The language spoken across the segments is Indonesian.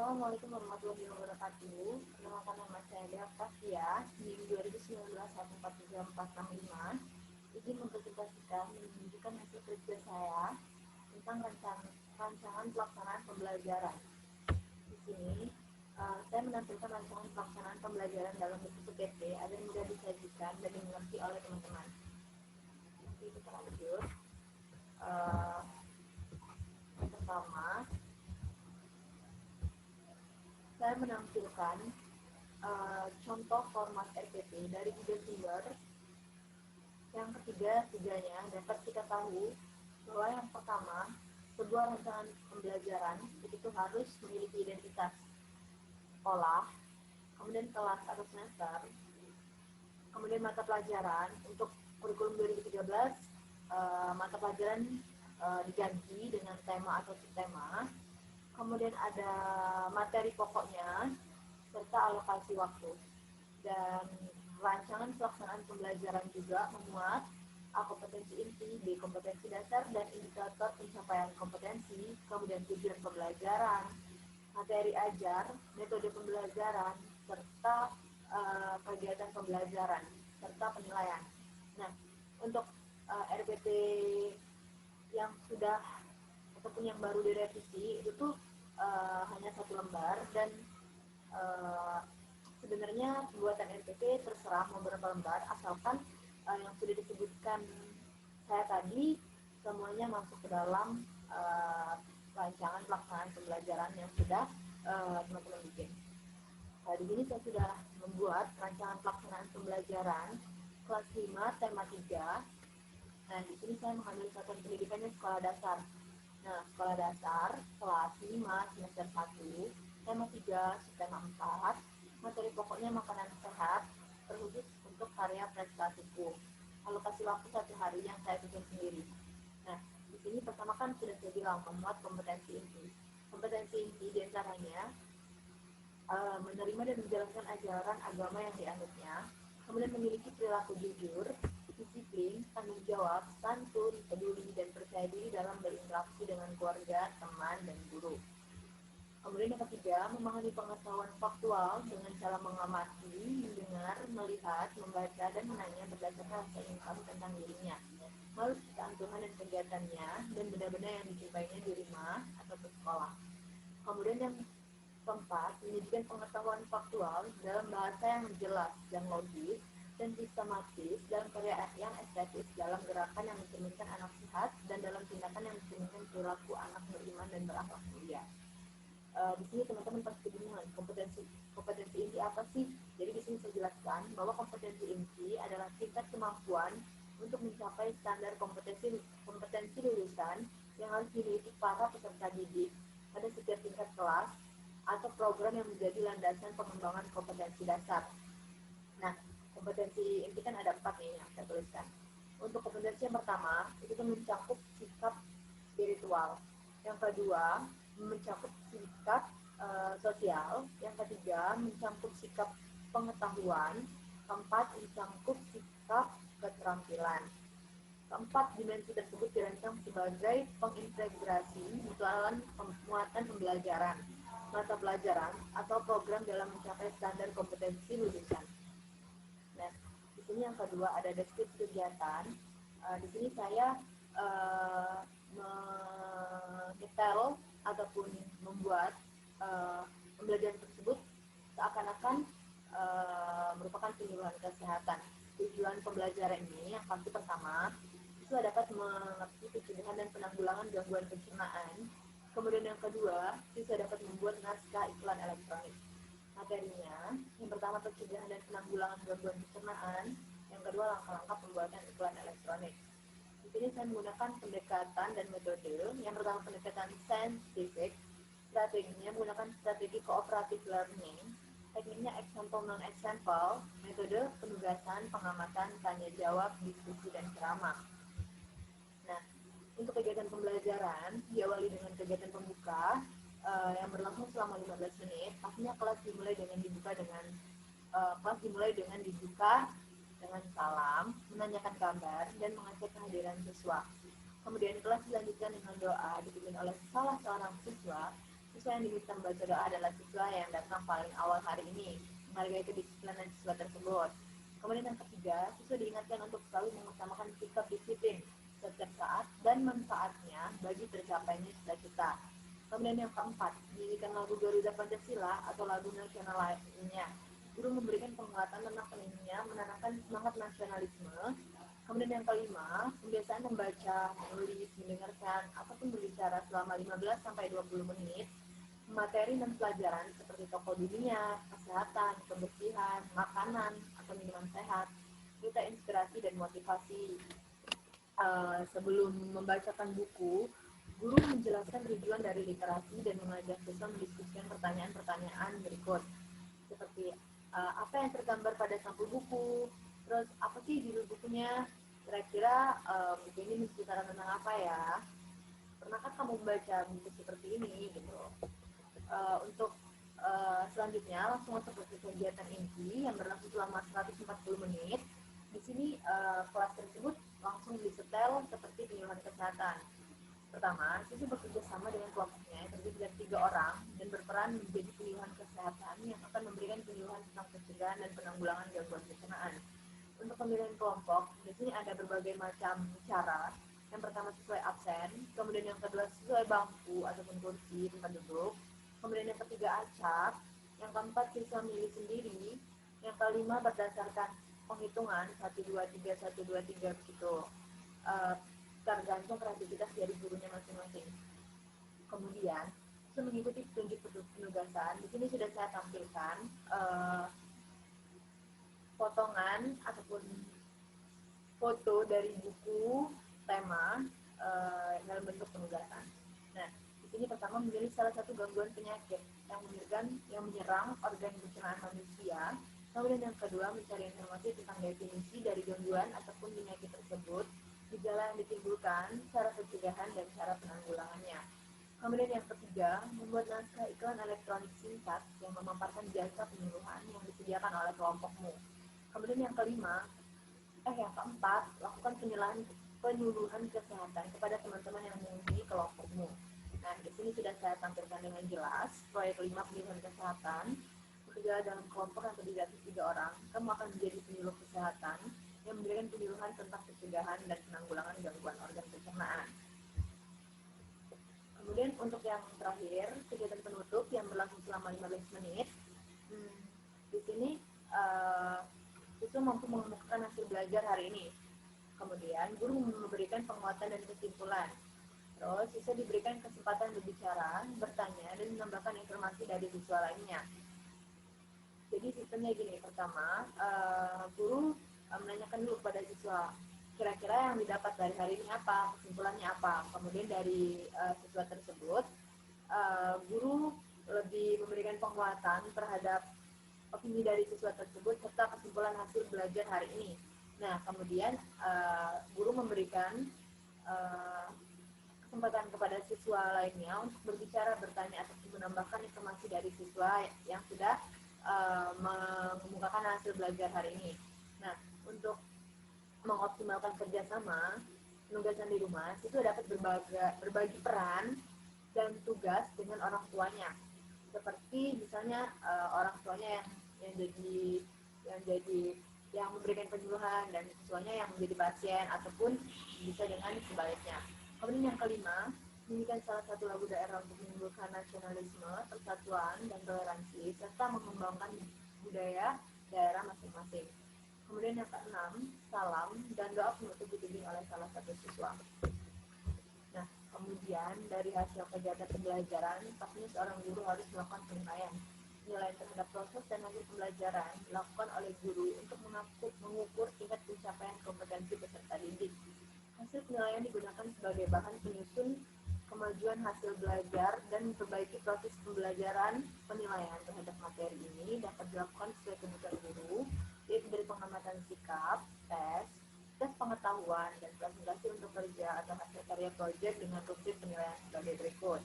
Assalamualaikum warahmatullahi wabarakatuh. Perkenalkan nama saya Dea Prasia, NIM 2019-14345. Izin mempresentasikan menunjukkan hasil kerja saya tentang rancangan pelaksanaan pembelajaran. Di sini saya menampilkan rancangan pelaksanaan pembelajaran dalam bentuk PPT agar mudah disajikan dan dimengerti oleh teman-teman. Oke, kita lanjut. Yang pertama, saya menampilkan contoh format RPT dari Google Sumber. Yang ketiga-tiganya dapat kita tahu bahwa yang pertama, sebuah rancangan pembelajaran itu harus memiliki identitas sekolah, kemudian kelas atau semester, kemudian mata pelajaran. Untuk kurikulum 2013, mata pelajaran diganti dengan tema atau subtema, kemudian ada materi pokoknya, serta alokasi waktu. Dan rancangan pelaksanaan pembelajaran juga memuat A. Kompetensi inti, B. Kompetensi dasar, dan indikator pencapaian kompetensi, kemudian tujuan pembelajaran, materi ajar, metode pembelajaran, serta kegiatan pembelajaran, serta penilaian. Nah, untuk RPT yang sudah ataupun yang baru direvisi itu tuh hanya 1 lembar, dan sebenarnya pembuatan RPT terserah mau berapa lembar, asalkan yang sudah disebutkan saya tadi semuanya masuk ke dalam rancangan pelaksanaan pembelajaran yang sudah teman-teman bikin. Nah, di sini saya sudah membuat rancangan pelaksanaan pembelajaran kelas 5 tema 3. Nah, di sini saya mengambil satuan pendidikannya sekolah dasar. Nah, sekolah dasar kelas 5 semester 1, tema 3, tema 4, materi pokoknya makanan sehat, terkhusus untuk karya prestasiku. Alokasi waktu 1 hari yang saya bikin sendiri. Nah, di sini pertama kan sudah saya bilang memuat kompetensi inti. Kompetensi inti diantaranya menerima dan menjalankan ajaran agama yang dianutnya, kemudian memiliki perilaku jujur, disiplin, tanggung jawab, santun, peduli, dan percaya diri dalam berinteraksi dengan keluarga, teman, dan guru. Kemudian yang ketiga, memahami pengetahuan faktual dengan cara mengamati, mendengar, melihat, membaca, dan menanya berdasarkan rasa ingin tahu tentang dirinya, melalui ciptaan Tuhan dan kegiatannya, dan benda-benda yang dijumpainya di rumah atau di sekolah. Kemudian yang keempat, menyajikan pengetahuan faktual dalam bahasa yang jelas dan logis dan sistematis, dalam karya yang estetis, dalam gerakan yang mencerminkan anak sehat, dan dalam tindakan yang mencerminkan perilaku anak beriman dan berakhlak mulia. Di sini teman-teman pasti bingung, kompetensi inti apa sih? Jadi di sini saya jelaskan bahwa kompetensi inti adalah tingkat kemampuan untuk mencapai standar kompetensi lulusan yang harus dimiliki para peserta didik pada setiap tingkat kelas atau program yang menjadi landasan pengembangan kompetensi dasar. Nah, kompetensi inti kan ada 4 nih yang saya tuliskan. Untuk kompetensi yang pertama, itu mencakup sikap spiritual. Yang kedua, mencakup sikap sosial. Yang ketiga, mencakup sikap pengetahuan. Keempat, mencakup sikap keterampilan. Keempat dimensi tersebut dirancang sebagai pengintegrasi muatan pembelajaran, mata pelajaran, atau program dalam mencapai standar kompetensi lulusan. Nah, di sini yang kedua ada deskripsi kegiatan. Di sini saya mendetail ataupun membuat pembelajaran tersebut seakan-akan merupakan penyuluhan kesehatan. Tujuan pembelajaran ini yang pasti pertama, siswa dapat mengerti pencegahan dan penanggulangan gangguan pencernaan. Kemudian yang kedua, siswa dapat membuat naskah iklan elektronik. Materinya, yang pertama pencegahan dan penanggulangan gangguan pencernaan, yang kedua langkah-langkah pembuatan iklan elektronik. Di sini saya menggunakan pendekatan dan metode. Yang pertama pendekatan scientific, strateginya menggunakan strategi cooperative learning, tekniknya example non-example, metode penugasan, pengamatan, tanya jawab, diskusi, dan ceramah. Nah, untuk kegiatan pembelajaran diawali dengan kegiatan pembuka yang berlangsung selama 15 menit. Pastinya kelas dimulai dengan dibuka dengan salam, menanyakan kabar, dan mengecek kehadiran siswa. Kemudian kelas dilanjutkan dengan doa dipimpin oleh salah seorang siswa Siswa yang diminta membaca doa adalah siswa yang datang paling awal hari ini, menghargai kedisiplinan siswa tersebut. Kemudian yang ketiga, siswa diingatkan untuk selalu mengutamakan sikap disiplin setiap saat dan manfaatnya bagi tercapainya cita-cita. Kemudian yang keempat, menyanyikan lagu Garuda Pancasila atau lagu nasional lainnya. Guru memberikan penguatan tentang pentingnya menanamkan semangat nasionalisme. Kemudian yang kelima, kebiasaan membaca, menulis, mendengarkan, ataupun berbicara selama 15-20 menit materi dan pelajaran seperti tokoh dunia, kesehatan, kebersihan, makanan, atau minuman sehat, kita inspirasi dan motivasi. Sebelum membacakan buku, guru menjelaskan tujuan dari literasi dan mengajak siswa mendiskusikan pertanyaan-pertanyaan berikut, seperti apa yang tergambar pada sampul buku, terus apa sih judul bukunya, kira-kira buku ini menceritakan tentang apa ya, pernahkah kamu membaca buku seperti ini gitu. Untuk selanjutnya langsung masuk ke kegiatan inti yang berlangsung selama 140 menit. Di sini kelas tersebut langsung disetel seperti penyuluhan kesehatan. Pertama, siswa bekerja sama dengan kelompoknya yang terdiri dari 3 orang dan berperan menjadi penyuluhan kesehatan yang akan memberikan penyuluhan tentang pencegahan dan penanggulangan gangguan pencernaan. Untuk pemilihan kelompok, di sini ada berbagai macam cara. Yang pertama sesuai absen, kemudian yang kedua sesuai bangku ataupun kursi tempat duduk, kemudian yang ketiga acak, yang keempat siswa milih sendiri, yang kelima berdasarkan penghitungan 1, 2, 3, 1, 2, 3 begitu. Tergantung kreativitas dari gurunya masing-masing. Kemudian, siswa mengikuti petunjuk penugasan. Di sini sudah saya tampilkan potongan ataupun foto dari buku tema dalam bentuk penugasan. Nah, di sini pertama menjadi salah satu gangguan penyakit yang menyerang organ pencernaan manusia. Kemudian yang kedua mencari informasi tentang definisi dari gangguan ataupun penyakit tersebut, gejala yang ditimbulkan, cara pencegahan dan cara penanggulangannya. Kemudian yang ketiga, membuat naskah iklan elektronik singkat yang memaparkan jasa penyuluhan yang disediakan oleh kelompokmu. Kemudian yang keempat, lakukan penyuluhan kesehatan kepada teman-teman yang mengunjungi kelompokmu. Nah, di sini sudah saya tampilkan dengan jelas proyek 5 penyuluhan kesehatan. Bekerja dalam kelompok yang terdiri dari 3 orang, kamu akan menjadi penyuluh kesehatan yang memberikan penyuluhan tentang pencegahan dan penanggulangan gangguan organ pencernaan. Kemudian untuk yang terakhir, kegiatan penutup yang berlangsung selama 15 menit. Di sini siswa mampu mengemukakan hasil belajar hari ini. Kemudian guru memberikan penguatan dan kesimpulan. Terus siswa diberikan kesempatan berbicara, bertanya, dan menambahkan informasi dari siswa lainnya. Jadi sistemnya gini, pertama guru menanyakan dulu kepada siswa, kira-kira yang didapat dari hari ini apa, kesimpulannya apa. Kemudian dari siswa tersebut, guru lebih memberikan penguatan terhadap opini dari siswa tersebut serta kesimpulan hasil belajar hari ini. Nah, kemudian guru memberikan kesempatan kepada siswa lainnya untuk berbicara, bertanya, atau menambahkan informasi dari siswa yang sudah mengemukakan hasil belajar hari ini. Nah, untuk mengoptimalkan kerjasama penugasan di rumah, siswa dapat berbagi peran dan tugas dengan orang tuanya. Seperti misalnya orang tuanya yang memberikan penyuluhan dan siswanya yang menjadi pasien, ataupun bisa dengan sebaliknya. Kemudian yang kelima, menyanyikan salah satu lagu daerah untuk menimbulkan nasionalisme, persatuan, dan toleransi, serta mengembangkan budaya daerah masing-masing. Kemudian yang keenam, salam dan doa penutup dibimbing oleh salah satu siswa. Nah, kemudian dari hasil kegiatan pembelajaran, pastinya seorang guru harus melakukan penilaian. Penilaian terhadap proses dan hasil pembelajaran dilakukan oleh guru untuk mengukur tingkat pencapaian kompetensi peserta didik. Hasil penilaian digunakan sebagai bahan penyusun kemajuan hasil belajar dan memperbaiki proses pembelajaran. Penilaian terhadap materi ini dapat dilakukan sesuai kebutuhan guru, yaitu dari pengamatan sikap, tes pengetahuan, dan presentasi untuk kerja atau hasil karya proyek dengan rubrik penilaian sebagai berikut.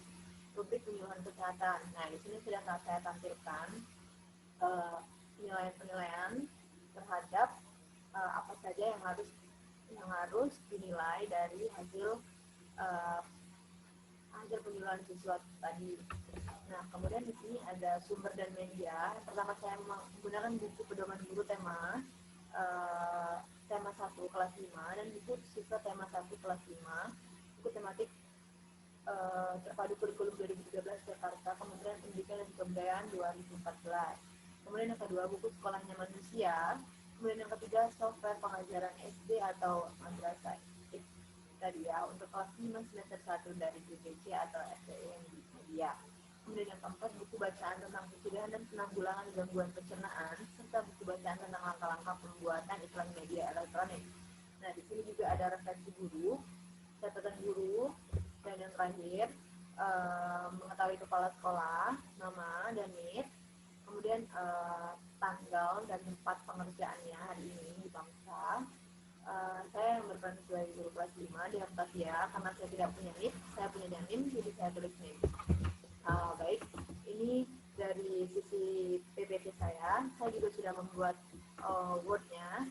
Rubrik penyuluhan kesehatan. Nah, di sini sudah saya tampilkan penilaian terhadap apa saja yang harus dinilai dari hasil hasil penjualan siswa tadi. Nah, kemudian di sini ada sumber dan media. Yang pertama saya menggunakan buku pedoman guru tema 1 kelas 5 dan buku siswa tema 1 kelas 5, buku tematik terpadu kurikulum 2013 Jakarta, Kementerian Pendidikan dan Kebudayaan 2014. Kemudian yang kedua, buku Sekolahnya Manusia. Kemudian yang ketiga, software pengajaran SD atau madrasah tadi ya, untuk kelas 5 semester 1 dari GPC atau STM Media. Kemudian yang keempat, buku bacaan tentang pencegahan dan penanggulangan gangguan pencernaan, serta buku bacaan tentang langkah-langkah pembuatan iklan media elektronik. Nah, di sini juga ada refleksi guru, catatan guru, dan yang terakhir, mengetahui kepala sekolah, nama, dan NIT, kemudian tanggal dan tempat pengerjaannya hari ini di bangsa. Saya yang berperan sebagai guru kelas 5 di Batavia, karena saya tidak punya NIT, saya punya NIM, jadi saya tulis NIM. Baik, ini dari sisi PPT saya juga sudah membuat Word-nya.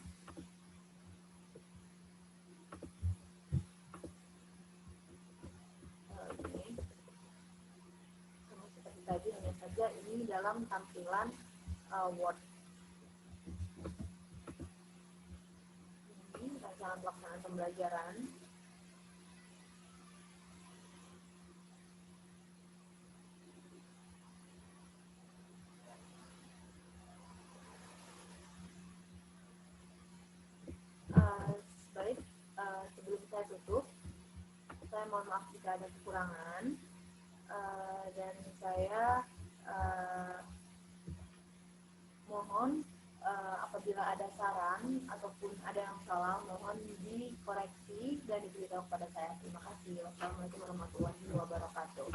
Sama seperti tadi, hanya saja ini dalam tampilan Word. Ini rancangan pelaksanaan pembelajaran. Baik, sebelum saya tutup, saya mohon maaf jika ada kekurangan, dan saya mohon apabila ada saran ataupun ada yang salah, mohon dikoreksi dan diberitahu kepada saya. Terima kasih. Wassalamualaikum warahmatullahi wabarakatuh.